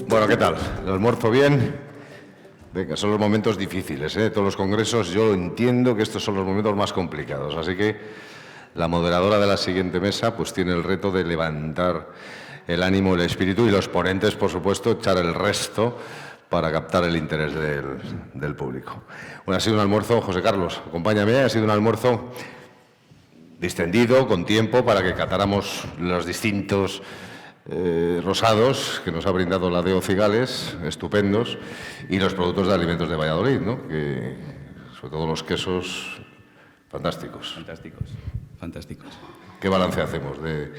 Bueno, ¿qué tal? ¿El almuerzo bien? Venga, son los momentos difíciles, ¿eh? Todos los congresos, yo entiendo que estos son los momentos más complicados, así que la moderadora de la siguiente mesa pues tiene el reto de levantar el ánimo, el espíritu, y los ponentes, por supuesto, echar el resto para captar el interés del público. Bueno, ha sido un almuerzo, José Carlos, acompáñame, ha sido un almuerzo distendido, con tiempo, para que catáramos los distintos rosados que nos ha brindado la Deo Cigales, estupendos, y los productos de alimentos de Valladolid, ¿no? Que, sobre todo los quesos, fantásticos. Fantásticos, fantásticos. ¿Qué balance hacemos de...?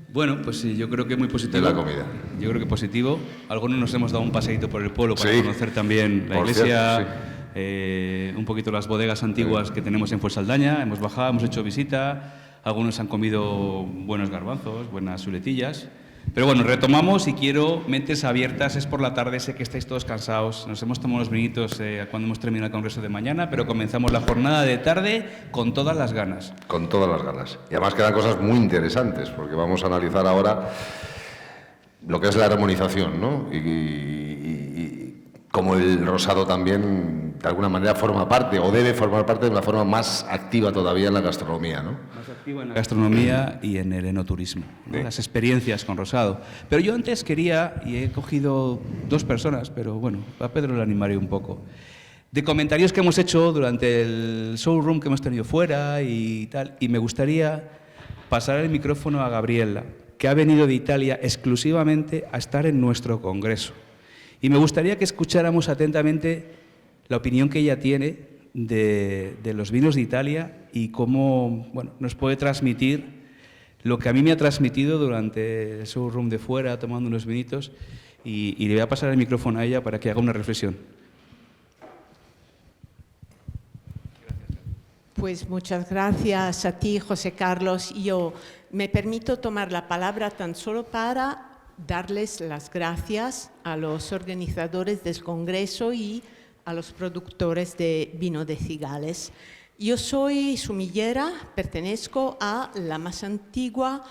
Bueno, pues sí, yo creo que muy positivo. De la comida. Yo creo que positivo. Algunos nos hemos dado un paseíto por el pueblo para conocer también la iglesia, cierto, sí. Un poquito las bodegas antiguas que tenemos en Fuensaldaña. Hemos bajado, hemos hecho visita. Algunos han comido buenos garbanzos, buenas chuletillas. Pero bueno, retomamos y quiero mentes abiertas. Es por la tarde, sé que estáis todos cansados. Nos hemos tomado unos vinitos cuando hemos terminado el congreso de mañana, pero comenzamos la jornada de tarde con todas las ganas. Con todas las ganas. Y además quedan cosas muy interesantes, porque vamos a analizar ahora lo que es la armonización, ¿no? Y como el rosado también, de alguna manera, forma parte, o debe formar parte de una forma más activa todavía en la gastronomía, ¿no? Más activa en la gastronomía y en el enoturismo, ¿no? Sí. Las experiencias con rosado. Pero yo antes quería, y he cogido dos personas, pero bueno, a Pedro le animaré un poco, de comentarios que hemos hecho durante el showroom que hemos tenido fuera y tal, y me gustaría pasar el micrófono a Gabriela, que ha venido de Italia exclusivamente a estar en nuestro congreso. Y me gustaría que escucháramos atentamente la opinión que ella tiene de los vinos de Italia y cómo, bueno, nos puede transmitir lo que a mí me ha transmitido durante el showroom de fuera, tomando unos vinitos, y le voy a pasar el micrófono a ella para que haga una reflexión. Pues muchas gracias a ti, José Carlos. Yo me permito tomar la palabra tan solo para darles las gracias a los organizadores del Congreso y a los productores de vino de Cigales. Yo soy sumillera, pertenezco a la más antigua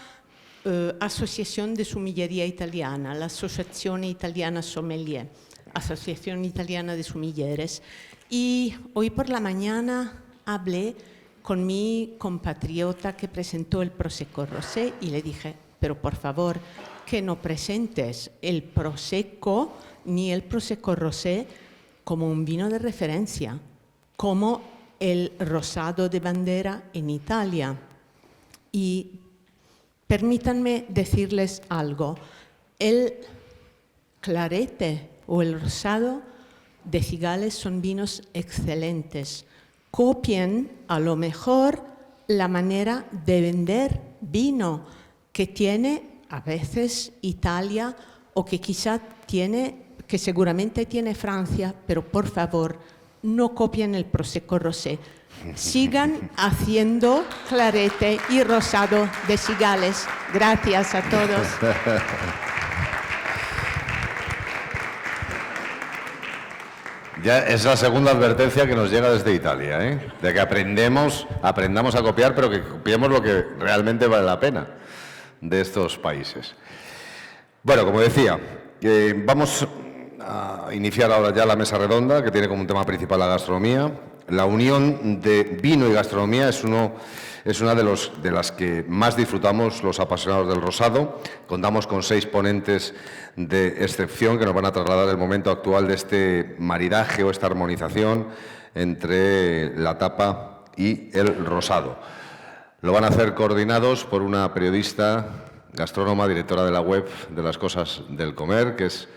asociación de sumillería italiana, la Asociazione Italiana Sommelier, Asociación Italiana de Sumilleres. Y hoy por la mañana hablé con mi compatriota que presentó el Prosecco Rosé y le dije, pero por favor, que no presentes el Prosecco ni el Prosecco Rosé como un vino de referencia, como el rosado de bandera en Italia. Y permítanme decirles algo, el clarete o el rosado de Cigales son vinos excelentes. Copien a lo mejor la manera de vender vino que tiene a veces Italia o que quizá tiene, que seguramente tiene Francia, pero por favor no copien el Prosecco Rosé. Sigan haciendo clarete y rosado de Cigales. Gracias a todos. Ya es la segunda advertencia que nos llega desde Italia, ¿eh? De que aprendamos a copiar, pero que copiemos lo que realmente vale la pena de estos países. Bueno, como decía, vamos a iniciar ahora ya la mesa redonda, que tiene como un tema principal la gastronomía. La unión de vino y gastronomía es una de las que más disfrutamos los apasionados del rosado. Contamos con 6 ponentes de excepción que nos van a trasladar el momento actual de este maridaje o esta armonización entre la tapa y el rosado. Lo van a hacer coordinados por una periodista, gastrónoma, directora de la web de Las Cosas del Comer, que es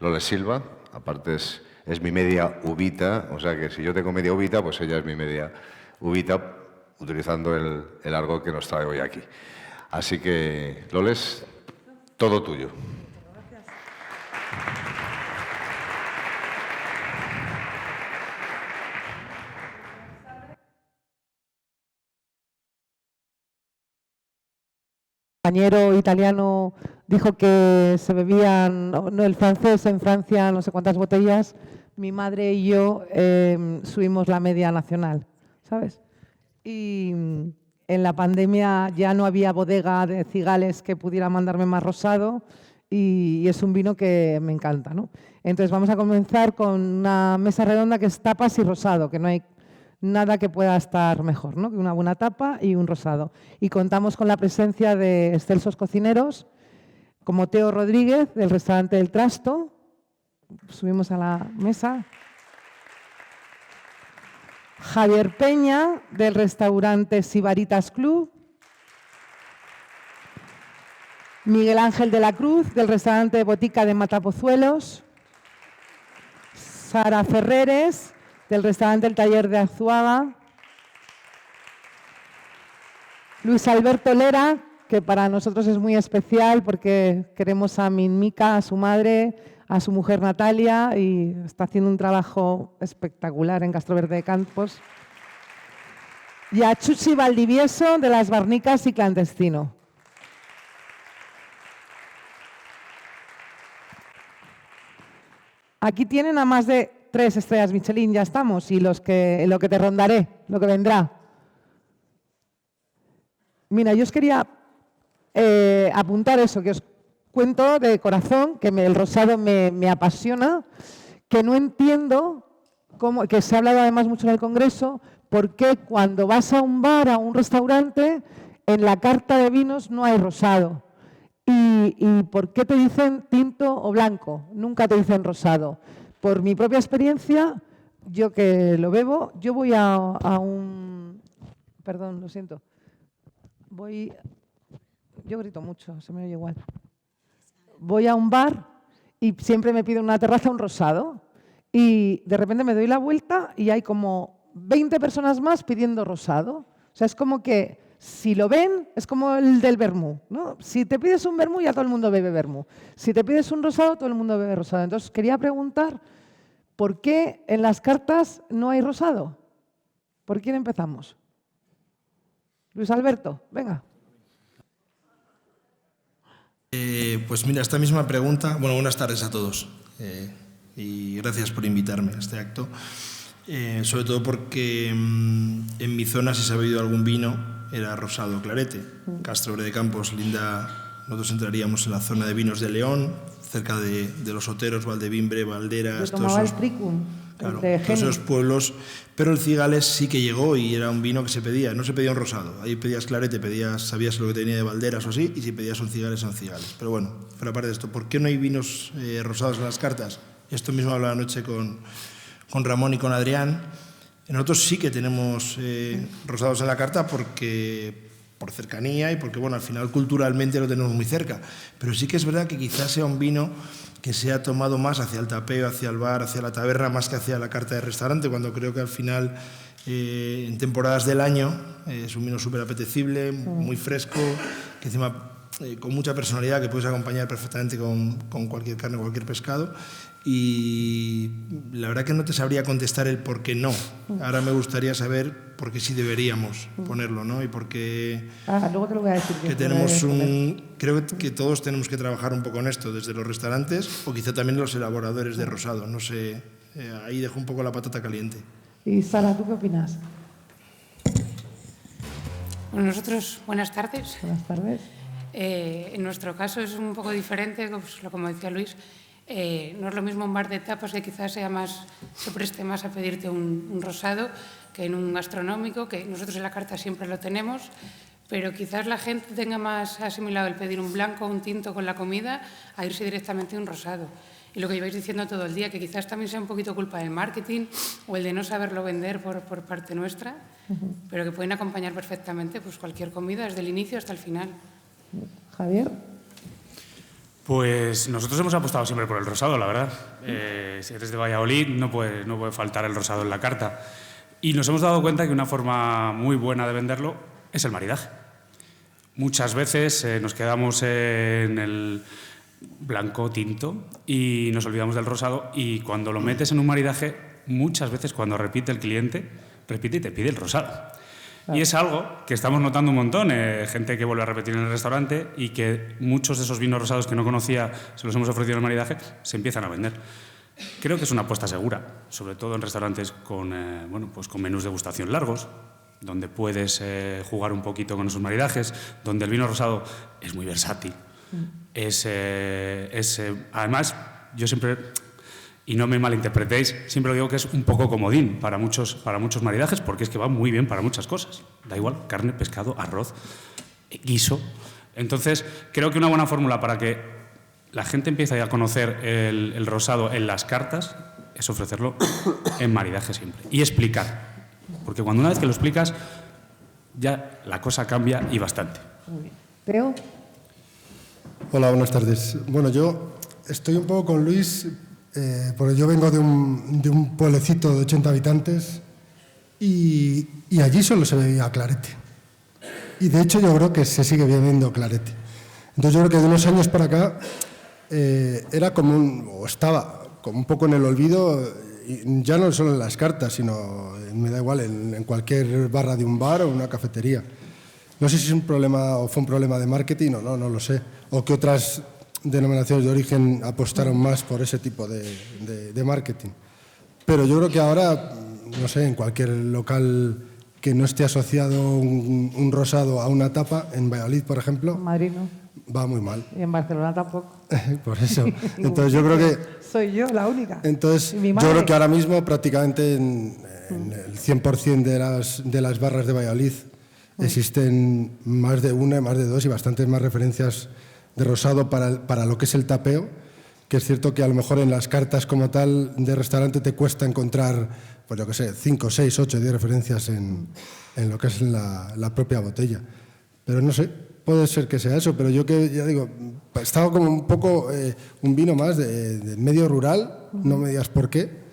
Loles Silva. Aparte es mi media uvita, o sea que si yo tengo media uvita, pues ella es mi media uvita, utilizando el argot que nos trae hoy aquí. Así que, Loles, todo tuyo. Compañero italiano dijo que se bebían, no, el francés en Francia no sé cuántas botellas, mi madre y yo subimos la media nacional, ¿sabes? Y en la pandemia ya no había bodega de Cigales que pudiera mandarme más rosado y es un vino que me encanta, ¿no? Entonces vamos a comenzar con una mesa redonda que es tapas y rosado, que no hay nada que pueda estar mejor, ¿no? Que una buena tapa y un rosado. Y contamos con la presencia de excelsos cocineros, como Teo Rodríguez, del restaurante El Trasto. Subimos a la mesa. Javier Peña, del restaurante Sibaritas Club. Miguel Ángel de la Cruz, del restaurante Botica de Matapozuelos. Sara Ferreres, del restaurante El Taller de Azuaga. Luis Alberto Lera, que para nosotros es muy especial porque queremos a Minmica, a su madre, a su mujer Natalia, y está haciendo un trabajo espectacular en Castroverde de Campos. Y a Chuchi Valdivieso, de Las Barnicas y Clandestino. Aquí tienen a más de 3 estrellas Michelin, ya estamos, y lo que te rondaré, lo que vendrá. Mira, yo os quería apuntar eso, que os cuento de corazón, que el rosado me apasiona, que no entiendo, que se ha hablado además mucho en el Congreso, por qué cuando vas a un bar, a un restaurante, en la carta de vinos no hay rosado. ¿Y por qué te dicen tinto o blanco? Nunca te dicen rosado. Por mi propia experiencia, yo que lo bebo, yo voy a un... Perdón, lo siento. Yo grito mucho, se me oye igual. Voy a un bar y siempre me pido en una terraza un rosado. Y de repente me doy la vuelta y hay como 20 personas más pidiendo rosado. O sea, es como que si lo ven, es como el del vermú, ¿no? Si te pides un vermú, ya todo el mundo bebe vermú. Si te pides un rosado, todo el mundo bebe rosado. Entonces, quería preguntar, ¿por qué en las cartas no hay rosado? ¿Por quién empezamos? Luis Alberto, venga. Pues mira, esta misma pregunta... Bueno, buenas tardes a todos y gracias por invitarme a este acto. Sobre todo porque en mi zona, si se ha bebido algún vino, era rosado clarete. Castroverde de Campos, linda, nosotros entraríamos en la zona de vinos de León, cerca de los Oteros, Valdevimbre, Valderas, Yo tomaba el Tricum, claro, todos esos pueblos. Pero el Cigales sí que llegó y era un vino que se pedía, no se pedía un rosado. Ahí pedías clarete, sabías lo que tenía de Valderas o así, y si pedías un Cigales, son Cigales. Pero bueno, fuera parte de esto, ¿por qué no hay vinos rosados en las cartas? Esto mismo hablaba anoche con Ramón y con Adrián. Nosotros sí que tenemos rosados en la carta por cercanía y porque, bueno, al final culturalmente lo tenemos muy cerca. Pero sí que es verdad que quizás sea un vino que se ha tomado más hacia el tapeo, hacia el bar, hacia la taberna, más que hacia la carta de restaurante, cuando creo que al final, en temporadas del año, es un vino súper apetecible, muy fresco, que encima con mucha personalidad, que puedes acompañar perfectamente con cualquier carne o cualquier pescado. Y la verdad que no te sabría contestar el por qué no. Ahora me gustaría saber por qué sí deberíamos ponerlo, ¿no? Y por qué... luego te lo voy a decir. Creo que todos tenemos que trabajar un poco en esto, desde los restaurantes o quizá también los elaboradores de rosado. No sé, ahí dejo un poco la patata caliente. Y Sara, ¿tú qué opinas? Bueno, nosotros, buenas tardes. Buenas tardes. En nuestro caso es un poco diferente, pues, como decía Luis. No es lo mismo un bar de tapas que quizás se preste más a pedirte un rosado que en un gastronómico, que nosotros en la carta siempre lo tenemos, pero quizás la gente tenga más asimilado el pedir un blanco o un tinto con la comida a irse directamente a un rosado. Y lo que lleváis diciendo todo el día, que quizás también sea un poquito culpa del marketing o el de no saberlo vender por parte nuestra, pero que pueden acompañar perfectamente pues, cualquier comida, desde el inicio hasta el final. Javier. Pues nosotros hemos apostado siempre por el rosado, la verdad. Si eres de Valladolid, no puede faltar el rosado en la carta. Y nos hemos dado cuenta que una forma muy buena de venderlo es el maridaje. Muchas veces nos quedamos en el blanco tinto y nos olvidamos del rosado, y cuando lo metes en un maridaje, muchas veces cuando repite el cliente, repite y te pide el rosado. Y es algo que estamos notando un montón, gente que vuelve a repetir en el restaurante y que muchos de esos vinos rosados que no conocía, se los hemos ofrecido en el maridaje, se empiezan a vender. Creo que es una apuesta segura, sobre todo en restaurantes con menús de degustación largos, donde puedes jugar un poquito con esos maridajes, donde el vino rosado es muy versátil. Además, yo siempre, y no me malinterpretéis, siempre digo que es un poco comodín para muchos maridajes, porque es que va muy bien para muchas cosas. Da igual, carne, pescado, arroz, guiso. Entonces, creo que una buena fórmula para que la gente empiece a conocer el rosado en las cartas es ofrecerlo en maridaje siempre. Y explicar. Porque cuando una vez que lo explicas, ya la cosa cambia y bastante. Muy bien. Teo. Hola, buenas tardes. Bueno, yo estoy un poco con Luis, porque yo vengo de un pueblecito de 80 habitantes y allí solo se bebía clarete. Y de hecho yo creo que se sigue bebiendo clarete. Entonces yo creo que de unos años para acá era o estaba como un poco en el olvido, ya no solo en las cartas, sino, me da igual, en cualquier barra de un bar o una cafetería. No sé si es un problema o fue un problema de marketing o no lo sé. O que otras denominaciones de origen apostaron más por ese tipo de marketing. Pero yo creo que ahora, no sé, en cualquier local que no esté asociado un rosado a una tapa, en Valladolid, por ejemplo, En Madrid no. va muy mal. Y en Barcelona tampoco. Por eso. Entonces yo creo que... Soy yo la única. Entonces Y mi yo madre. creo que ahora mismo prácticamente en el 100% de las barras de Valladolid existen más de una, más de dos y bastantes más referencias de rosado para lo que es el tapeo, que es cierto que a lo mejor en las cartas como tal de restaurante te cuesta encontrar, pues yo qué sé, 5, 6, 8, 10 referencias en lo que es la propia botella. Pero no sé, puede ser que sea eso, pero yo que ya digo, estaba como un poco un vino más de medio rural, no me digas por qué,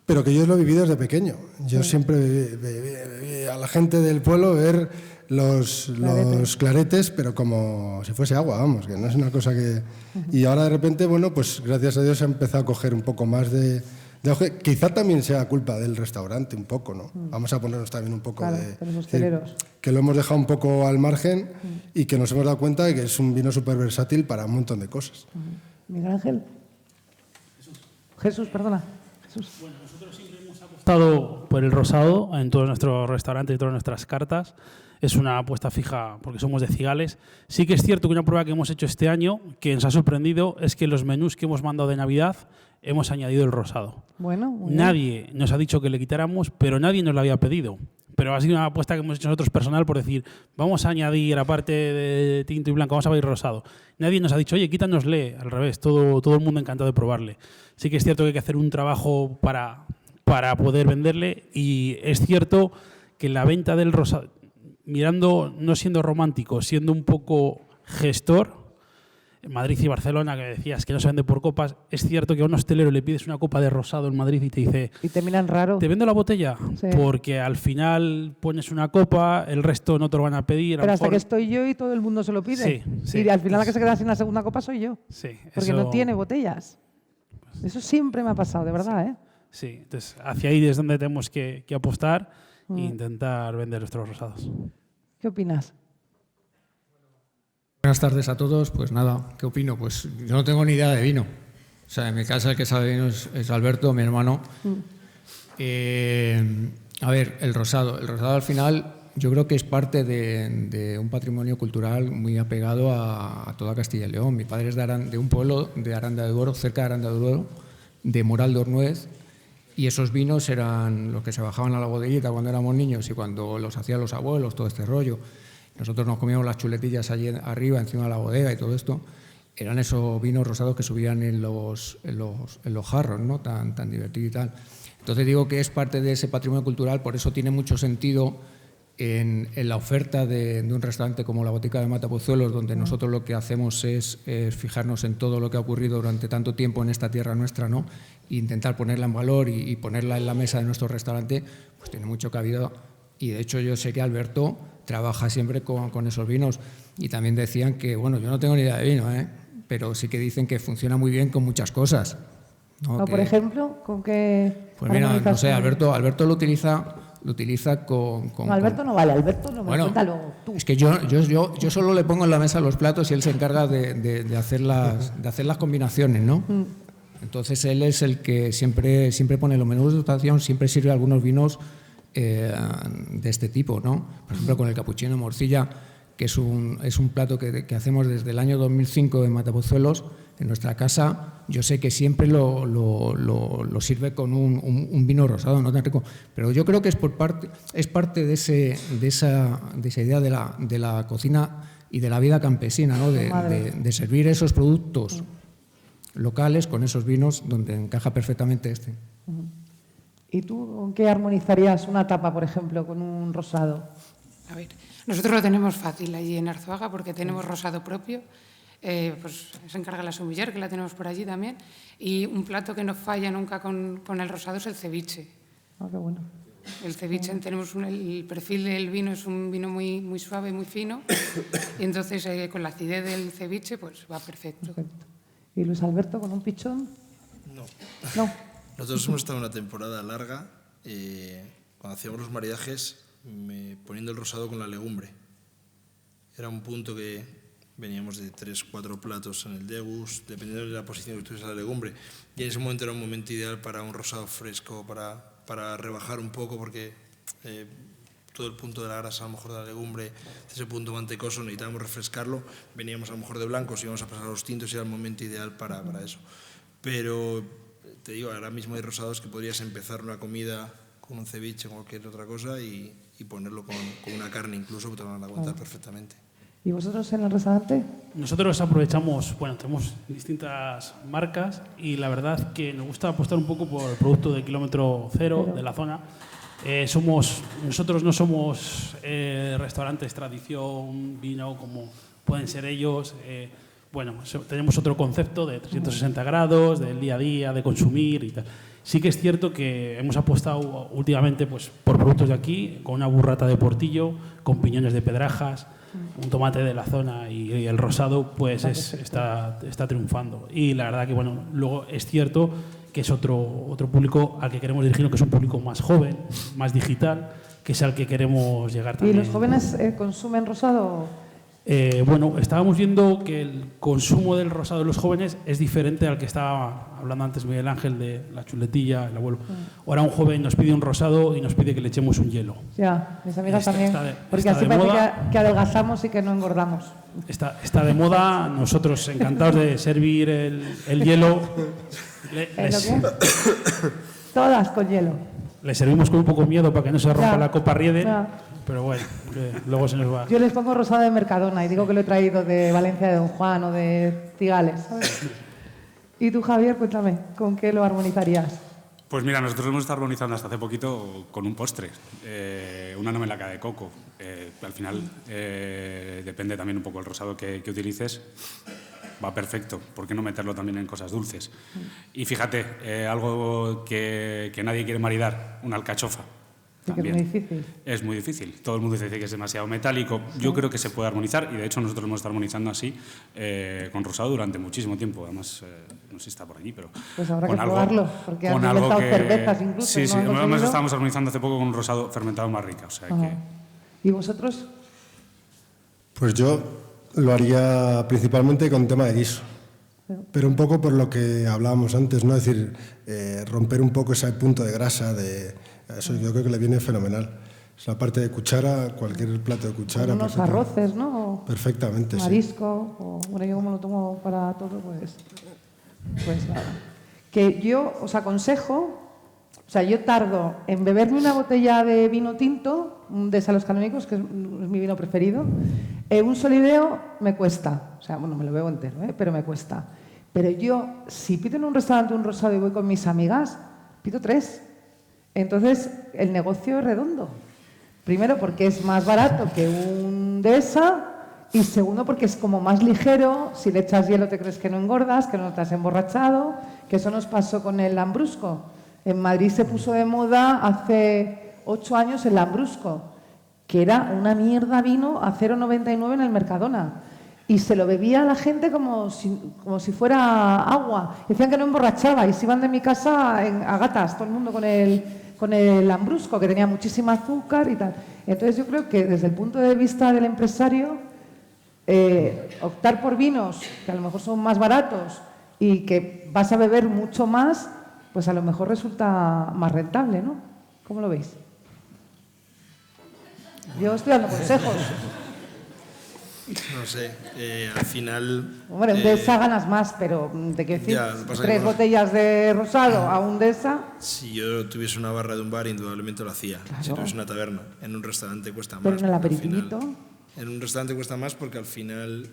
pero que yo lo he vivido desde pequeño. Yo siempre vi a la gente del pueblo ver los claretes, pero como si fuese agua, vamos, que no es una cosa que... Y ahora de repente, bueno, pues gracias a Dios se ha empezado a coger un poco más de auge. Quizá también sea culpa del restaurante un poco, ¿no? Vamos a ponernos también un poco Claro, de los hosteleros. que lo hemos dejado un poco al margen y que nos hemos dado cuenta de que es un vino súper versátil para un montón de cosas. Miguel Ángel. Jesús, perdona. Jesús. Estado por el rosado en todos nuestros restaurantes y todas nuestras cartas. Es una apuesta fija porque somos de Cigales. Sí que es cierto que una prueba que hemos hecho este año que nos ha sorprendido es que en los menús que hemos mandado de Navidad hemos añadido el rosado. Bueno, muy bien. Nadie nos ha dicho que le quitáramos, pero nadie nos lo había pedido. Pero ha sido una apuesta que hemos hecho nosotros personal por decir, vamos a añadir, aparte de tinto y blanco, vamos a pedir rosado. Nadie nos ha dicho, oye, quítanosle, al revés, todo el mundo encantado de probarle. Sí que es cierto que hay que hacer un trabajo para poder venderle y es cierto que la venta del rosado, mirando, no siendo romántico, siendo un poco gestor, en Madrid y Barcelona, que decías que no se vende por copas, es cierto que a un hostelero le pides una copa de rosado en Madrid y te dice, Y te miran raro. ¿te vendo la botella? Sí. Porque al final pones una copa, el resto no te lo van a pedir. a Pero lo hasta mejor- que estoy yo y todo el mundo se lo pide. Sí, sí. Y al final la que se queda sin la segunda copa soy yo. Sí, Porque eso- no tiene botellas. Eso siempre me ha pasado, de verdad, ¿eh? Sí, entonces hacia ahí es donde tenemos que apostar e intentar vender nuestros rosados. ¿Qué opinas? Buenas tardes a todos. Pues nada, ¿qué opino? Pues yo no tengo ni idea de vino. O sea, en mi casa el que sabe de vino es Alberto, mi hermano. A ver, el rosado. El rosado al final yo creo que es parte de un patrimonio cultural muy apegado a toda Castilla y León. Mi padre es de un pueblo de Aranda de Duero, cerca de Aranda de Duero, de Moral de Ornuez, y esos vinos eran los que se bajaban a la bodeguita cuando éramos niños y cuando los hacían los abuelos, todo este rollo. Nosotros nos comíamos las chuletillas allí arriba, encima de la bodega y todo esto. Eran esos vinos rosados que subían en los jarros, ¿no? Tan divertido y tal. Entonces digo que es parte de ese patrimonio cultural, por eso tiene mucho sentido en la oferta de un restaurante como la Botica de Matapozuelos, donde nosotros lo que hacemos es fijarnos en todo lo que ha ocurrido durante tanto tiempo en esta tierra nuestra, ¿no? E intentar ponerla en valor y ponerla en la mesa de nuestro restaurante, pues tiene mucho cabida. Y de hecho yo sé que Alberto trabaja siempre con esos vinos y también decían que, bueno, yo no tengo ni idea de vino, pero sí que dicen que funciona muy bien con muchas cosas, ¿no? O, por ejemplo, ¿con qué? Pues mira, no sé, armonización? Alberto lo utiliza con... No, Alberto no vale, Alberto no me Bueno, cuéntalo tú. es que yo solo le pongo en la mesa los platos y él se encarga de hacer las combinaciones, ¿no? Entonces él es el que siempre pone los menús de dotación, siempre sirve algunos vinos de este tipo, ¿no? Por ejemplo, con el capuchino de morcilla, que es un plato que hacemos desde el año 2005 en Matapozuelos, en nuestra casa. Yo sé que siempre lo sirve con un vino rosado, no tan rico, pero yo creo que es parte de esa idea de la cocina y de la vida campesina, ¿no? de servir esos productos locales con esos vinos donde encaja perfectamente este. ¿Y tú con qué armonizarías una tapa, por ejemplo, con un rosado? A ver, nosotros lo tenemos fácil allí en Arzuaga porque tenemos rosado propio. Pues se encarga la sumiller, que la tenemos por allí también. Y un plato que no falla nunca con el rosado es el ceviche. Ah, qué bueno. El ceviche, tenemos el perfil del vino, es un vino muy, muy suave, muy fino. Y entonces con la acidez del ceviche pues va perfecto. Perfecto. ¿Y Luis Alberto con un pichón? No. No. Nosotros hemos estado una temporada larga cuando hacíamos los maridajes poniendo el rosado con la legumbre. Era un punto que veníamos de 3-4 platos en el degust, dependiendo de la posición que tuviese la legumbre. Y en ese momento era un momento ideal para un rosado fresco, para rebajar un poco, porque todo el punto de la grasa, a lo mejor de la legumbre, ese punto mantecoso, necesitábamos refrescarlo. Veníamos a lo mejor de blancos, íbamos a pasar a los tintos y era el momento ideal para eso. Pero te digo, ahora mismo hay rosados que podrías empezar una comida con un ceviche o cualquier otra cosa y ponerlo con una carne incluso, que te van a aguantar perfectamente. ¿Y vosotros en el restaurante? Nosotros aprovechamos, bueno, tenemos distintas marcas y la verdad que nos gusta apostar un poco por el producto de kilómetro cero de la zona. Nosotros no somos restaurantes tradición, vino, como pueden ser ellos. Bueno, tenemos otro concepto de 360 grados, del día a día, de consumir y tal. Sí que es cierto que hemos apostado últimamente pues, por productos de aquí, con una burrata de Portillo, con piñones de Pedrajas, un tomate de la zona y el rosado pues está triunfando. Y la verdad que bueno, luego es cierto que es otro público al que queremos dirigirnos, que es un público más joven, más digital, que es al que queremos llegar también. ¿Y los jóvenes consumen rosado? Bueno, estábamos viendo que el consumo del rosado de los jóvenes es diferente al que estaba hablando antes Miguel Ángel de la chuletilla, el abuelo. Ahora un joven nos pide un rosado y nos pide que le echemos un hielo. Ya, mis amigas también, porque así parece que adelgazamos y que no engordamos. Está de moda, nosotros encantados de servir el hielo. Todas con hielo. Le servimos con un poco de miedo para que no se rompa la copa Riede. Pero bueno, luego se nos va. Yo les pongo rosado de Mercadona y digo que lo he traído de Valencia de Don Juan o de Cigales, ¿sabes? Y tú, Javier, cuéntame, ¿con qué lo armonizarías? Pues mira, nosotros hemos estado armonizando hasta hace poquito con un postre, una nomelaca de coco. Al final depende también un poco el rosado que utilices. Va perfecto, ¿por qué no meterlo también en cosas dulces? Y fíjate, algo que nadie quiere maridar, una alcachofa. También. Es muy difícil. Es muy difícil. Todo el mundo dice que es demasiado metálico. Yo creo que se puede armonizar y de hecho nosotros lo hemos estado armonizando así con rosado durante muchísimo tiempo. Además, no sé si está por allí, pero pues habrá con que algo, probarlo, porque con han algo inventado que cervezas incluso. Sí, sí. ¿No? Además estábamos armonizando hace poco con un rosado fermentado más rica. O sea que... ¿Y vosotros? Pues yo lo haría principalmente con tema de guiso. Pero un poco por lo que hablábamos antes, ¿no? Es decir, romper un poco ese punto de grasa, eso yo creo que le viene fenomenal. Es la parte de cuchara, cualquier plato de cuchara. Con unos arroces, ¿no? Perfectamente, marisco, sí. O, bueno, yo como lo tomo para todo, pues nada. Que yo os aconsejo, o sea, yo tardo en beberme una botella de vino tinto, de Salos Canónicos, que es mi vino preferido, un solideo me cuesta, o sea, bueno, me lo bebo entero, pero me cuesta. Pero yo, si pido en un restaurante un rosado y voy con mis amigas, pido 3. Entonces, el negocio es redondo. Primero, porque es más barato que un Dehesa, y segundo, porque es como más ligero. Si le echas hielo te crees que no engordas, que no te has emborrachado, que eso nos pasó con el Lambrusco. En Madrid se puso de moda hace 8 años el Lambrusco, que era una mierda vino a 0,99 en el Mercadona. Y se lo bebía la gente como si fuera agua. Decían que no emborrachaba y se iban de mi casa a gatas, todo el mundo con el Lambrusco, que tenía muchísimo azúcar y tal. Entonces yo creo que desde el punto de vista del empresario, optar por vinos que a lo mejor son más baratos y que vas a beber mucho más, pues a lo mejor resulta más rentable, ¿no? ¿Cómo lo veis? Yo estoy dando consejos. No sé, al final... Hombre, un Deza ganas más, pero ¿de qué decir? Ya, lo que pasa 3 que- botellas de rosado a un Deza. Si yo tuviese una barra de un bar, indudablemente lo hacía. Claro. Si tuviese una taberna, en un restaurante cuesta más. Pero en el porque al final- aperitivito. En un restaurante cuesta más porque al final,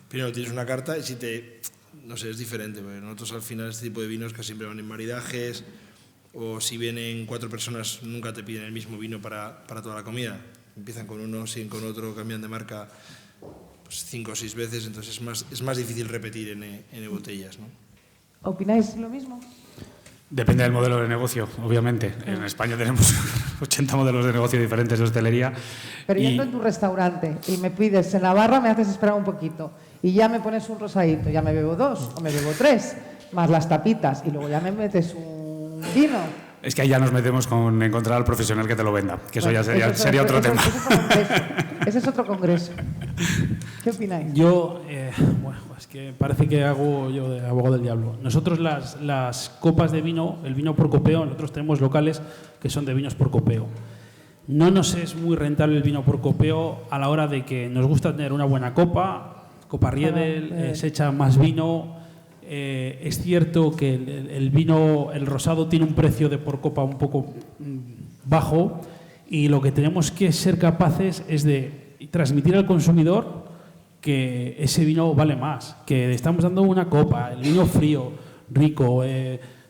primero tienes una carta y si te... No sé, es diferente. Porque nosotros al final este tipo de vinos casi siempre van en maridajes, o si vienen 4 personas nunca te piden el mismo vino para toda la comida. Empiezan con uno, siguen con otro, cambian de marca pues 5 o 6 veces, entonces es más difícil repetir en botellas, ¿no? ¿Opináis lo mismo? Depende del modelo de negocio, obviamente. En España tenemos 80 modelos de negocio diferentes de hostelería. Pero yo y- entro en tu restaurante y me pides en la barra, me haces esperar un poquito y ya me pones un rosadito, ya me bebo 2 o me bebo 3, más las tapitas y luego ya me metes un vino. Es que ahí ya nos metemos con encontrar al profesional que te lo venda, que eso Bueno, ya sería otro tema. Ese es otro congreso. ¿Qué opináis? Yo, bueno, es que parece que hago yo de abogado del diablo. Nosotros las copas de vino, el vino por copeo, nosotros tenemos locales que son de vinos por copeo. No nos es muy rentable el vino por copeo a la hora de que nos gusta tener una buena copa Riedel, se echa más vino. Es cierto que el vino, el rosado, tiene un precio de por copa un poco bajo y lo que tenemos que ser capaces es de transmitir al consumidor que ese vino vale más, que estamos dando una copa, el vino frío, rico,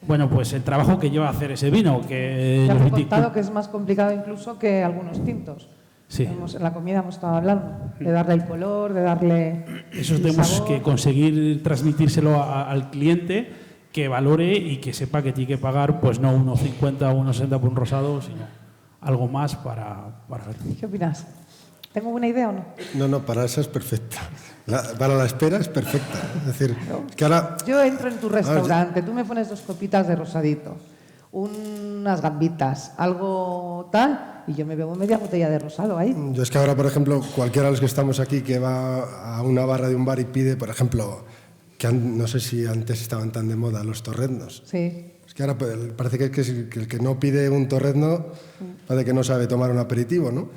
bueno, pues el trabajo que lleva a hacer ese vino. Que Ya los hemos viti- contado que es más complicado incluso que algunos tintos. Sí. En la comida hemos estado hablando, de darle el color, de darle Eso el tenemos sabor. que conseguir transmitírselo al cliente, que valore y que sepa que tiene que pagar, pues no 1,50 o 1,60 por un rosado, sino algo más para... ¿Qué opinas? ¿Tengo buena idea o no? No, para esa es perfecta. Para la espera es perfecta. Es decir, que ahora... Yo entro en tu restaurante, tú me pones 2 copitas de rosadito, unas gambitas, algo tal, y yo me bebo media botella de rosado ahí. Yo es que ahora, por ejemplo, cualquiera de los que estamos aquí que va a una barra de un bar y pide, por ejemplo, que no sé si antes estaban tan de moda los torreznos. Sí. Es que ahora parece que el que no pide un torrezno parece que no sabe tomar un aperitivo, ¿no?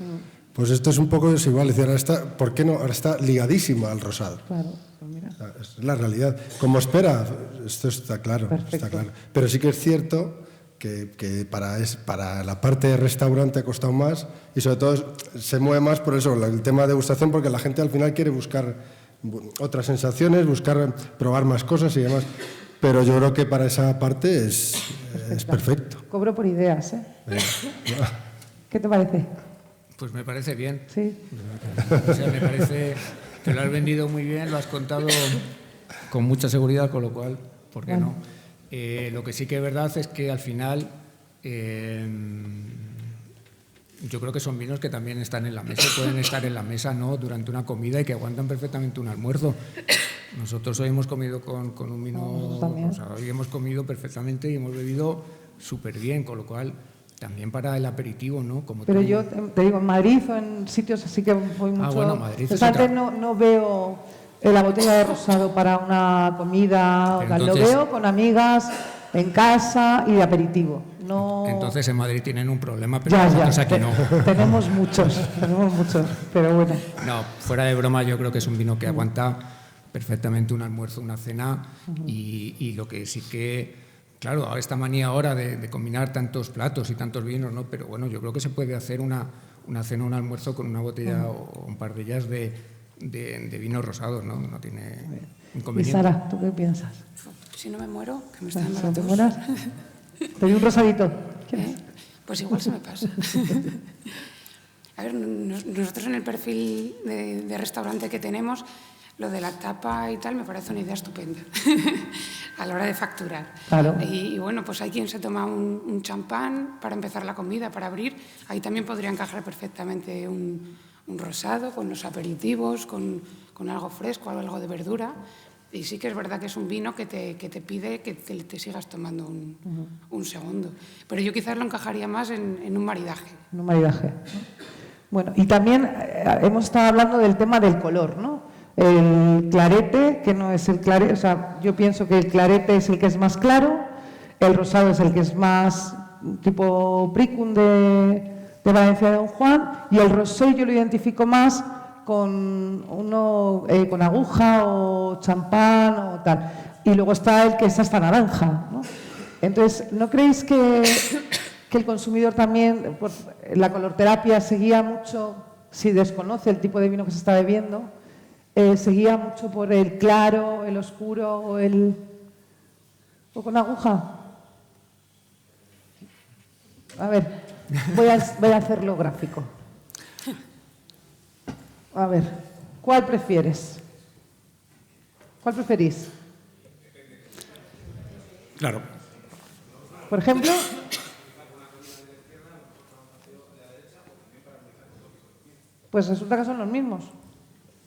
Pues esto es un poco desigual. Es decir, ahora está, ¿por qué no? Ahora está ligadísimo al rosado. Claro, pues mira. O sea, es la realidad. Como espera, esto está claro, Perfecto. está claro. Pero sí que es cierto que para la parte de restaurante ha costado más y sobre todo se mueve más por eso, el tema de degustación, porque la gente al final quiere buscar otras sensaciones, buscar probar más cosas y demás. Pero yo creo que para esa parte es perfecto. Cobro por ideas, ¿eh? ¿Qué te parece? Pues me parece bien. Sí. O sea, me parece que lo has vendido muy bien, lo has contado con mucha seguridad, con lo cual, ¿por qué no? Lo que sí que es verdad es que al final yo creo que son vinos que también están en la mesa, pueden estar en la mesa, ¿no?, durante una comida y que aguantan perfectamente un almuerzo. Nosotros hoy hemos comido con un vino rosado, hoy hemos comido perfectamente y hemos bebido súper bien, con lo cual también para el aperitivo, ¿no? Como Pero tú- yo te digo, en Madrid o en sitios así que voy mucho... bueno, Madrid es Restaurante otra. no veo la botella de rosado para una comida, o Pero sea, lo entonces- veo con amigas, en casa y de aperitivo. No... Entonces en Madrid tienen un problema, pero Ya, nosotros ya, aquí no. tenemos muchos, pero bueno. No, fuera de broma, yo creo que es un vino que aguanta perfectamente un almuerzo, una cena y lo que sí que, claro, esta manía ahora de combinar tantos platos y tantos vinos, ¿no? Pero bueno, yo creo que se puede hacer una cena, un almuerzo con una botella o un par de ellas de vinos rosados, ¿no? No tiene Y inconveniente. Sara, ¿tú qué piensas? Si no me muero, que me está dando Si la no te tos. mueras, te doy un rosadito. Pues igual se me pasa. A ver, nosotros en el perfil de restaurante que tenemos, lo de la tapa y tal me parece una idea estupenda a la hora de facturar. Claro. Y bueno, pues hay quien se toma un champán para empezar la comida, para abrir. Ahí también podría encajar perfectamente un rosado con los aperitivos, con algo fresco, algo de verdura. Y sí que es verdad que es un vino que te pide que te sigas tomando un segundo. Pero yo quizás lo encajaría más en un maridaje. En un maridaje. Bueno, y también hemos estado hablando del tema del color, ¿no? El clarete, que no es el clarete, o sea, yo pienso que el clarete es el que es más claro, el rosado es el que es más tipo Pricum de Valencia de Don Juan, y el rosé yo lo identifico más con uno con aguja o champán o tal. Y luego está el que es hasta naranja, ¿no? Entonces, ¿no creéis que el consumidor también, pues, la colorterapia seguía mucho, si desconoce el tipo de vino que se está bebiendo, seguía mucho por el claro, el oscuro o con aguja? A ver, voy a hacerlo gráfico. A ver, ¿cuál prefieres? ¿Cuál preferís? Claro. Por ejemplo, pues resulta que son los mismos.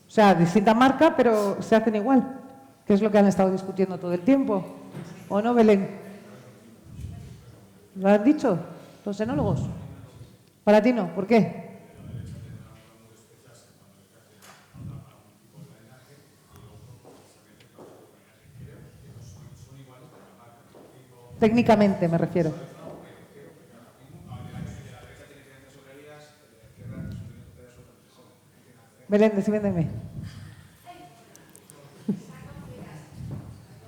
O sea, distinta marca, pero se hacen igual, que es lo que han estado discutiendo todo el tiempo. ¿O no, Belén? ¿Lo han dicho los enólogos? Para ti no, ¿por qué? Técnicamente me refiero. Belén, defiéndeme.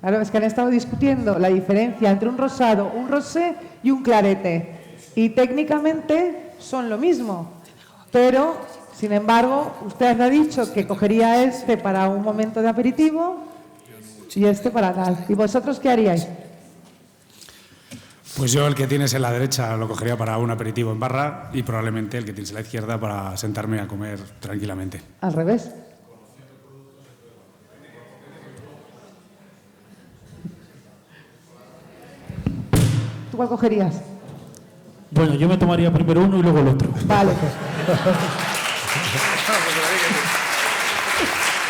Claro, es que han estado discutiendo la diferencia entre un rosado, un rosé y un clarete. Y técnicamente son lo mismo. Pero, sin embargo, usted ha dicho que cogería este para un momento de aperitivo y este para tal. ¿Y vosotros qué haríais? Pues yo el que tienes en la derecha lo cogería para un aperitivo en barra y probablemente el que tienes en la izquierda para sentarme a comer tranquilamente. Al revés. ¿Tú cuál cogerías? Bueno, yo me tomaría primero uno y luego el otro. Vale.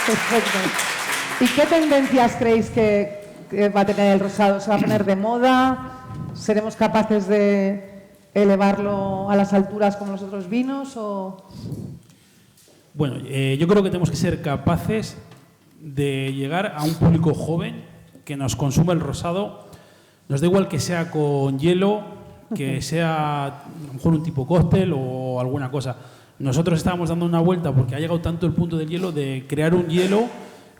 Perfecto. ¿Y qué tendencias creéis que va a tener el rosado? ¿Se va a poner de moda? ¿Seremos capaces de elevarlo a las alturas como los otros vinos? Bueno, yo creo que tenemos que ser capaces de llegar a un público joven que nos consuma el rosado. Nos da igual que sea con hielo, que sea a lo mejor un tipo cóctel o alguna cosa. Nosotros estábamos dando una vuelta porque ha llegado tanto el punto del hielo de crear un hielo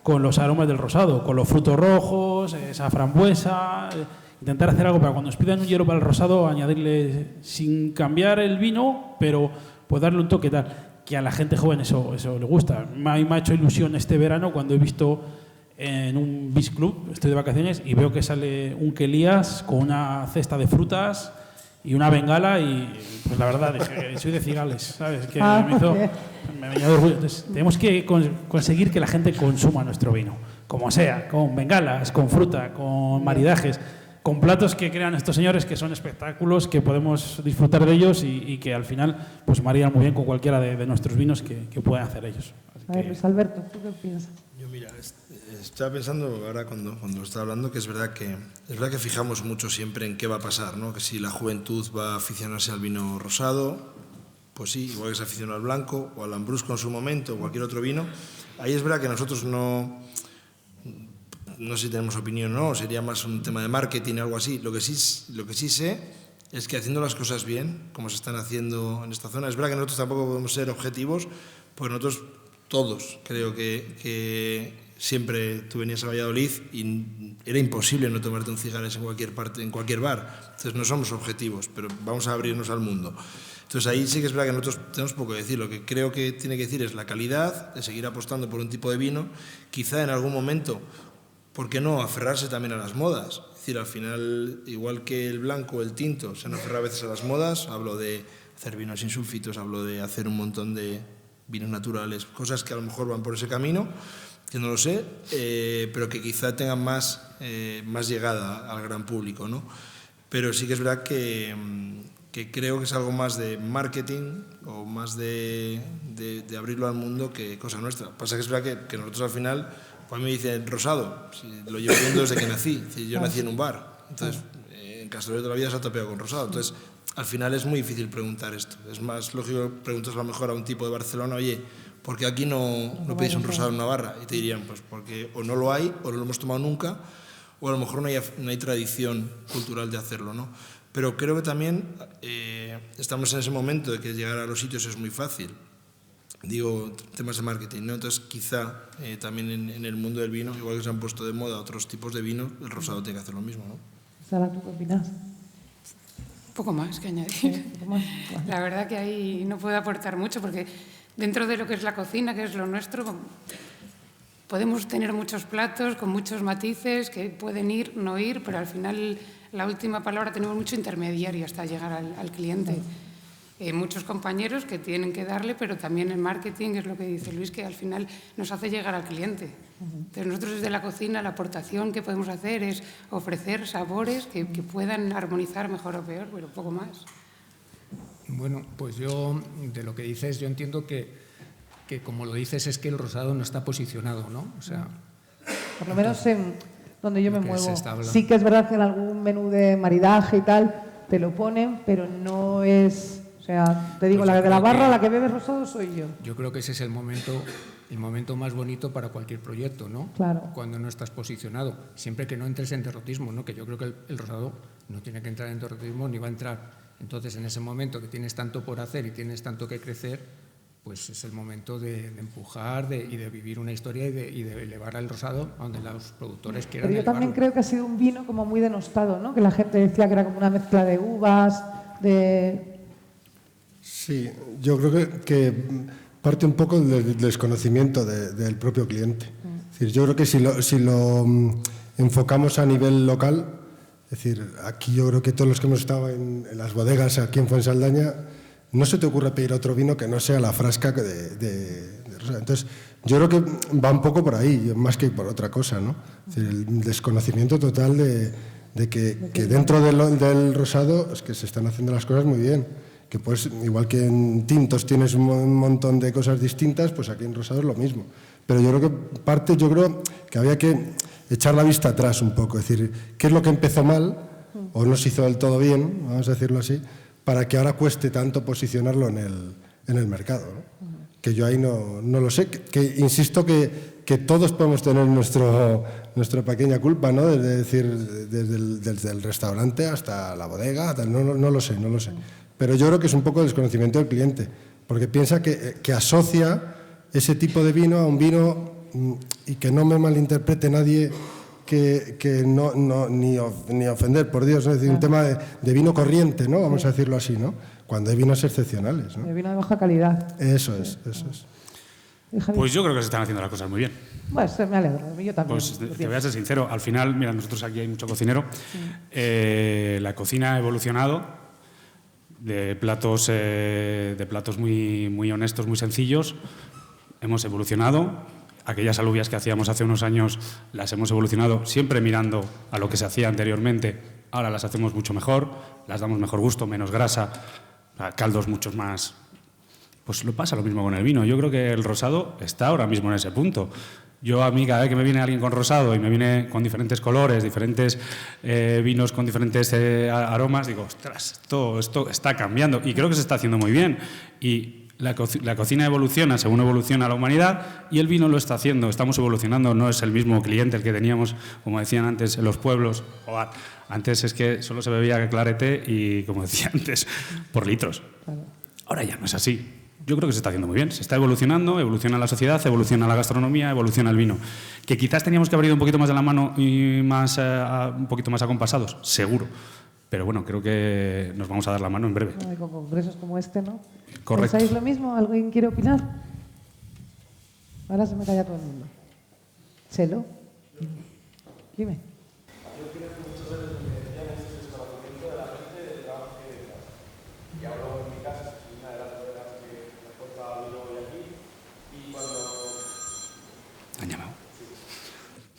con los aromas del rosado, con los frutos rojos, esa frambuesa, intentar hacer algo para cuando nos pidan un hielo para el rosado, añadirle sin cambiar el vino, pero pues darle un toque tal, que a la gente joven eso le gusta. Me ha hecho ilusión este verano cuando he visto en un beach club, estoy de vacaciones, y veo que sale un Kelías con una cesta de frutas y una bengala y pues la verdad dije, soy de Cigales, ¿sabes? Que me venía de orgullo. Entonces, tenemos que conseguir que la gente consuma nuestro vino, como sea, con bengalas, con fruta, con maridajes, con platos que crean estos señores que son espectáculos, que podemos disfrutar de ellos y que al final pues maridan muy bien con cualquiera de nuestros vinos que pueden hacer ellos. A ver, Luis Alberto, ¿tú qué piensas? Yo, mira, estaba pensando ahora cuando lo estaba hablando que es verdad que fijamos mucho siempre en qué va a pasar, ¿no? Que si la juventud va a aficionarse al vino rosado, pues sí, igual que se aficionó al blanco o al lambrusco en su momento o cualquier otro vino. Ahí es verdad que nosotros no sé si tenemos opinión o no, sería más un tema de marketing o algo así. Lo que sí sé es que haciendo las cosas bien, como se están haciendo en esta zona, es verdad que nosotros tampoco podemos ser objetivos, porque nosotros todos creo que siempre tú venías a Valladolid y era imposible no tomarte un Cigales en cualquier parte, en cualquier bar. Entonces no somos objetivos, pero vamos a abrirnos al mundo. Entonces ahí sí que es verdad que nosotros tenemos poco que decir. Lo que creo que tiene que decir es la calidad, de seguir apostando por un tipo de vino, quizá en algún momento, ¿por qué no aferrarse también a las modas? Es decir, al final, igual que el blanco o el tinto se han aferrado a veces a las modas, hablo de hacer vinos sin sulfitos, hablo de hacer un montón de vinos naturales, cosas que a lo mejor van por ese camino, que no lo sé, pero que quizá tengan más llegada al gran público, ¿no? Pero sí que es verdad que creo que es algo más de marketing o más de abrirlo al mundo que cosa nuestra. Pasa que es verdad que nosotros al final, pues a mí me dicen rosado, lo llevo viendo desde que nací. Yo nací en un bar, entonces en Castelló de la vida se ha topeado con rosado. Entonces, al final es muy difícil preguntar esto. Es más lógico preguntas a lo mejor a un tipo de Barcelona, oye, ¿por qué aquí no pedís un rosado en una barra? Y te dirían, pues porque o no lo hay, o no lo hemos tomado nunca, o a lo mejor no hay tradición cultural de hacerlo, ¿no? Pero creo que también estamos en ese momento de que llegar a los sitios es muy fácil. digo, temas de marketing, ¿no? Entonces, quizá también en el mundo del vino, igual que se han puesto de moda otros tipos de vino, el rosado tiene que hacer lo mismo, ¿no? Sara, ¿tú qué opinas? Poco más que añadir. Sí, poco más. Vale. La verdad que ahí no puedo aportar mucho porque dentro de lo que es la cocina, que es lo nuestro, podemos tener muchos platos con muchos matices que pueden ir, no ir, pero al final la última palabra tenemos mucho intermediario hasta llegar al cliente. Muchos compañeros que tienen que darle, pero también el marketing, es lo que dice Luis, que al final nos hace llegar al cliente. Entonces nosotros desde la cocina la aportación que podemos hacer es ofrecer sabores que puedan armonizar mejor o peor, pero poco más. Bueno, pues yo, de lo que dices, yo entiendo que como lo dices es que el rosado no está posicionado, ¿no? O sea, por lo menos en donde yo me muevo. Sí que es verdad que en algún menú de maridaje y tal te lo ponen, pero no es... O sea, te digo, pues la de la barra, la que bebe rosado soy yo. Yo creo que ese es el momento más bonito para cualquier proyecto, ¿no? Claro. Cuando no estás posicionado. Siempre que no entres en derrotismo, ¿no? Que yo creo que el rosado no tiene que entrar en derrotismo ni va a entrar. Entonces, en ese momento que tienes tanto por hacer y tienes tanto que crecer, pues es el momento de empujar y de vivir una historia y de elevar al rosado a donde los productores quieran. Pero yo también creo que ha sido un vino como muy denostado, ¿no? Que la gente decía que era como una mezcla de uvas, de... Sí, yo creo que parte un poco del desconocimiento del propio cliente. Es decir, yo creo que si lo enfocamos a nivel local, es decir, aquí yo creo que todos los que hemos estado en las bodegas aquí en Fuensaldaña, no se te ocurre pedir otro vino que no sea la frasca de rosado. Entonces, yo creo que va un poco por ahí, más que por otra cosa, ¿no? Es decir, el desconocimiento total de que dentro del rosado es que se están haciendo las cosas muy bien. Que pues, igual que en tintos tienes un montón de cosas distintas, pues aquí en rosado es lo mismo. Pero yo creo que había que echar la vista atrás un poco, es decir, ¿qué es lo que empezó mal o no se hizo del todo bien, vamos a decirlo así, para que ahora cueste tanto posicionarlo en el mercado, ¿no? Que yo ahí no lo sé, que insisto que todos podemos tener nuestra pequeña culpa, ¿no? Es decir, desde el restaurante hasta la bodega, no lo sé. Pero yo creo que es un poco el desconocimiento del cliente, porque piensa que asocia ese tipo de vino a un vino, y que no me malinterprete nadie, que ni ofender, por Dios, ¿no? Es decir, un tema de vino corriente, ¿no? Vamos a decirlo así, ¿no? Cuando hay vinos excepcionales, ¿no? De vino de baja calidad. Eso es. Pues yo creo que se están haciendo las cosas muy bien. Bueno, me alegro, yo también. Pues te voy a ser sincero, al final, mira, nosotros aquí hay mucho cocinero, la cocina ha evolucionado de platos muy honestos, muy sencillos, hemos evolucionado. Aquellas alubias que hacíamos hace unos años las hemos evolucionado siempre mirando a lo que se hacía anteriormente. Ahora las hacemos mucho mejor, las damos mejor gusto, menos grasa, caldos muchos más. Pues lo pasa lo mismo con el vino. Yo creo que el rosado está ahora mismo en ese punto. Yo a mí cada vez que me viene alguien con rosado y me viene con diferentes colores, diferentes vinos con diferentes aromas, digo, ostras, esto está cambiando y creo que se está haciendo muy bien. Y la cocina evoluciona según evoluciona la humanidad y el vino lo está haciendo, estamos evolucionando, no es el mismo cliente el que teníamos, como decían antes, en los pueblos. Antes es que solo se bebía clarete y, como decía antes, por litros. Ahora ya no es así. Yo creo que se está haciendo muy bien, se está evolucionando, evoluciona la sociedad, evoluciona la gastronomía, evoluciona el vino. Que quizás teníamos que haber ido un poquito más de la mano y un poquito más acompasados, seguro. Pero bueno, creo que nos vamos a dar la mano en breve. Con congresos como este, ¿no? Correcto. ¿Pensáis lo mismo? ¿Alguien quiere opinar? Ahora se me calla todo el mundo. Chelo, dime. Yo creo que muchas veces lo que decían es el desconocimiento de la gente del trabajo que detrás. Y hablo en mi casa, soy una de las bodegas que transporta vino hoy aquí, y cuando... ¿Han llamado?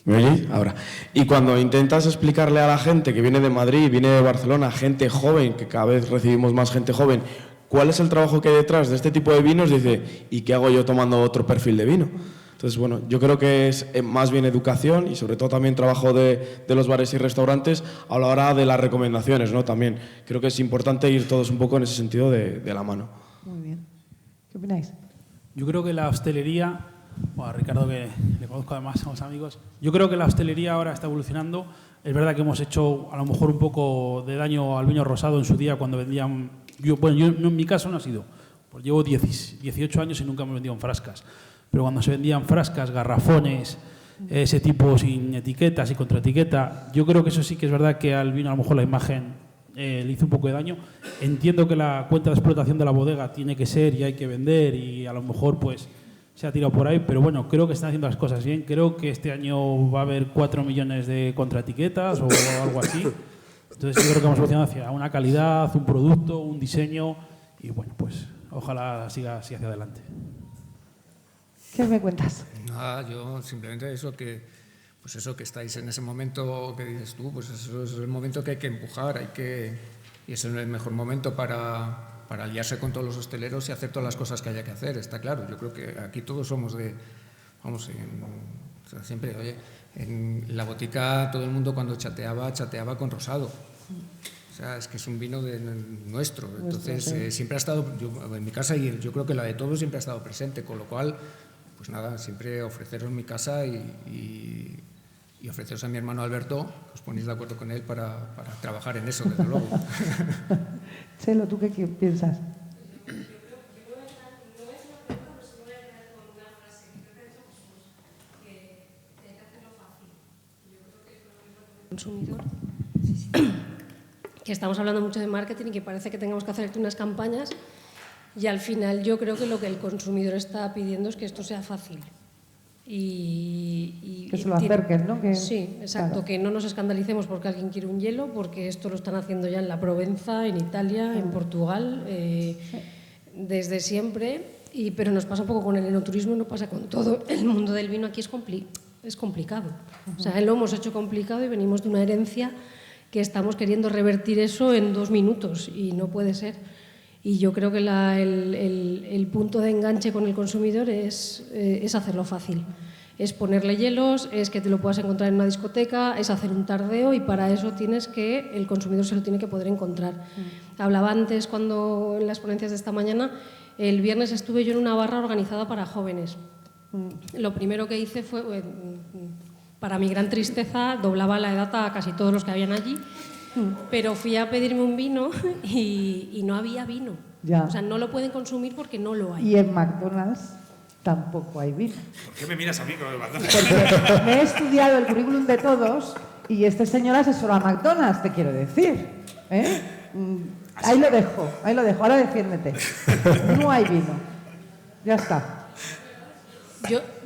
¿Me oye? Ahora. Y cuando intentas explicarle a la gente que viene de Madrid, viene de Barcelona, gente joven, que cada vez recibimos más gente joven, cuál es el trabajo que hay detrás de este tipo de vinos, dice, ¿y qué hago yo tomando otro perfil de vino? Entonces, bueno, yo creo que es más bien educación y sobre todo también trabajo de los bares y restaurantes a la hora de las recomendaciones, ¿no? También creo que es importante ir todos un poco en ese sentido de la mano. Muy bien. ¿Qué opináis? Yo creo que la hostelería, bueno, a Ricardo, que le conozco además, somos amigos, yo creo que la hostelería ahora está evolucionando. Es verdad que hemos hecho a lo mejor un poco de daño al vino rosado en su día cuando vendían... Yo en mi caso no ha sido Pues llevo 18 años y nunca me he vendido en frascas. Pero cuando se vendían frascas, garrafones, ese tipo sin etiquetas y contra etiqueta, yo creo que eso sí que es verdad que al vino a lo mejor la imagen le hizo un poco de daño. Entiendo que la cuenta de explotación de la bodega tiene que ser y hay que vender y a lo mejor pues se ha tirado por ahí, pero bueno, creo que están haciendo las cosas bien. Creo que este año va a haber 4 millones de contraetiquetas o algo así. Entonces yo creo que hemos evolucionado hacia una calidad, un producto, un diseño y bueno, pues ojalá siga así hacia adelante. ¿Qué me cuentas? Nada, yo simplemente eso que estáis en ese momento que dices tú, pues eso es el momento que hay que empujar, y ese es el mejor momento para aliarse con todos los hosteleros y hacer todas las cosas que haya que hacer, está claro. Yo creo que aquí todos somos siempre, oye, en la botica todo el mundo cuando chateaba con rosado. O sea, es que es un vino nuestro. Entonces, siempre ha estado, en mi casa, y yo creo que la de todos siempre ha estado presente, con lo cual, pues nada, siempre ofreceros mi casa y ofreceros a mi hermano Alberto, que os ponéis de acuerdo con él para trabajar en eso, desde luego. Chelo, ¿tú qué piensas? Consumidor, que estamos hablando mucho de marketing y que parece que tengamos que hacer unas campañas, y al final yo creo que lo que el consumidor está pidiendo es que esto sea fácil y que se lo acerquen, ¿no? Sí, exacto, claro. Que no nos escandalicemos porque alguien quiere un hielo, porque esto lo están haciendo ya en la Provenza, en Italia, en Portugal, desde siempre, pero nos pasa un poco con el enoturismo, no pasa con todo el mundo del vino. Aquí es complicado. O sea, lo hemos hecho complicado y venimos de una herencia que estamos queriendo revertir eso en 2 minutos y no puede ser. Y yo creo que el punto de enganche con el consumidor es hacerlo fácil. Es ponerle hielos, es que te lo puedas encontrar en una discoteca, es hacer un tardeo, y para eso el consumidor se lo tiene que poder encontrar. Hablaba antes, cuando en las ponencias de esta mañana, el viernes estuve yo en una barra organizada para jóvenes. Lo primero que hice fue, para mi gran tristeza, doblaba la edad a casi todos los que habían allí, pero fui a pedirme un vino y no había vino. Ya. O sea, no lo pueden consumir porque no lo hay. Y en McDonald's tampoco hay vino. ¿Por qué me miras a mí con el McDonald's? Porque me he estudiado el currículum de todos y este señor asesora a McDonald's, te quiero decir. Ahí lo dejo, ahora defiéndete. No hay vino. Ya está.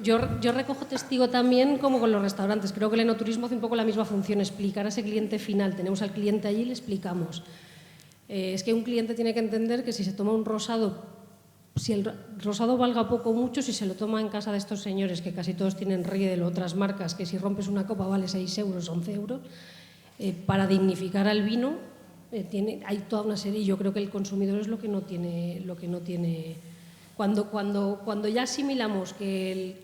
Yo recojo testigo también como con los restaurantes. Creo que el enoturismo hace un poco la misma función, explicar a ese cliente final. Tenemos al cliente allí y le explicamos. Es que un cliente tiene que entender que si se toma un rosado, si el rosado valga poco o mucho, si se lo toma en casa de estos señores, que casi todos tienen Riedel o otras marcas, que si rompes una copa vale 6 euros, 11 euros, para dignificar al vino hay toda una serie, y yo creo que el consumidor es lo que no tiene. Cuando ya asimilamos que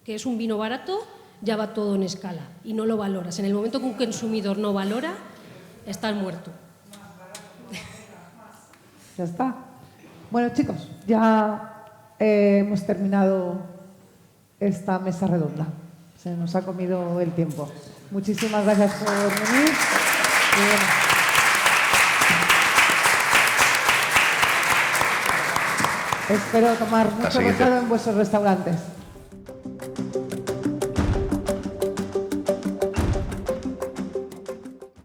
es un vino barato, ya va todo en escala y no lo valoras. En el momento que un consumidor no valora, estás muerto. Ya está. Bueno, chicos, ya hemos terminado esta mesa redonda. Se nos ha comido el tiempo. Muchísimas gracias por venir. Espero tomar mucho rosado en vuestros restaurantes.